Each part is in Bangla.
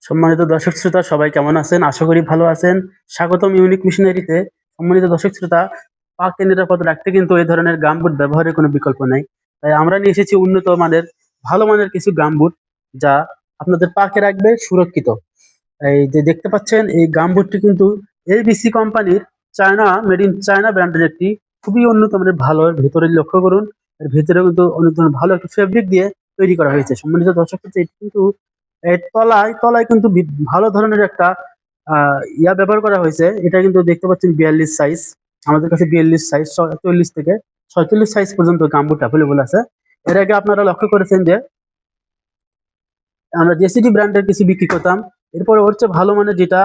সম্মানিত দর্শক শ্রোতা সবাই কেমন আছেন? আশা করি ভালো আছেন। স্বাগতম ইউনিক মিশনারিতে। সম্মানিত দর্শক শ্রোতা, পাককে নিরাপদ রাখতে কিন্তু এই ধরনের গামবুট ব্যবহারের কোনো বিকল্প নাই। তাই আমরা নিয়ে এসেছি উন্নত মানের, ভালো মানের কিছু গামবুট যা আপনাদের পাকে রাখবে সুরক্ষিত। এই যে দেখতে পাচ্ছেন এই গামবুটটি কিন্তু এবিসি কোম্পানির মেড ইন চায়না ব্র্যান্ডের একটি খুবই উন্নত মানের ভালো। এর ভেতরে লক্ষ্য করুন, এর ভেতরে কিন্তু অনেক ধরনের ভালো একটা ফেব্রিক দিয়ে তৈরি করা হয়েছে। সম্মানিত দর্শক শ্রোতা, এটি কিন্তু এর তলায় তলায় কিন্তু ভালো ধরনের একটা ব্যবহার করা হয়েছে। এটা কিন্তু দেখতে পাচ্ছেন 42 সাইজ। আমাদের কাছে 42 সাইজ ৪৪ থেকে ৪৬ সাইজ পর্যন্ত গামবুট অ্যাভেলেবল আছে। এর আগে আপনারা লক্ষ্য করেছেন যে আমরা জেসিডি ব্র্যান্ডের কিছু বিক্রি করতাম। এরপরে হচ্ছে ভালো মানের যেটা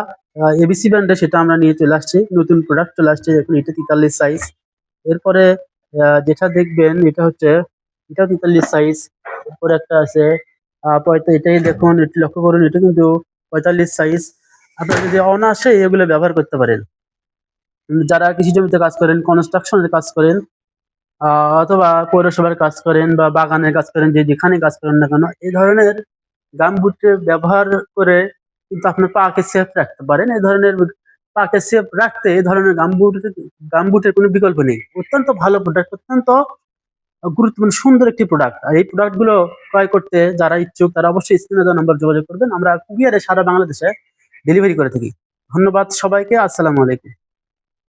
এবিসি ব্র্যান্ডের, সেটা আমরা নিয়ে চলে আসছি। নতুন প্রোডাক্ট চলে আসছে, এখন এটা ৪৩ সাইজ। এরপরে যেটা দেখবেন এটা হচ্ছে এটা ৪৩ সাইজ। এরপরে একটা আছে এটাই দেখুন, এটি লক্ষ্য করুন, এটা কিন্তু ৪৫ সাইজ। আপনারা যদি অনায়াসে এগুলো ব্যবহার করতে পারেন। যারা কৃষি জমিতে কাজ করেন, কনস্ট্রাকশনের কাজ করেন, অথবা পৌরসভার কাজ করেন বা বাগানের কাজ করেন, যেখানে কাজ করেন না কেন, এই ধরনের গামবুটের ব্যবহার করে কিন্তু আপনার পাকে সেফ রাখতে পারেন। এই ধরনের পাকে সেফ রাখতে এই ধরনের গামবুটের কোনো বিকল্প নেই। অত্যন্ত ভালো প্রোডাক্ট, অত্যন্ত গুরুত্বপূর্ণ সুন্দর একটি প্রোডাক্ট। আর এই প্রোডাক্ট গুলো ক্রয় করতে যারা ইচ্ছুক তারা অবশ্যই স্ক্রিনে দেওয়া নাম্বার যোগাযোগ করবেন। আমরা কুরিয়ারে সারা বাংলাদেশে ডেলিভারি করে থাকি। ধন্যবাদ সবাইকে। আসসালামু আলাইকুম।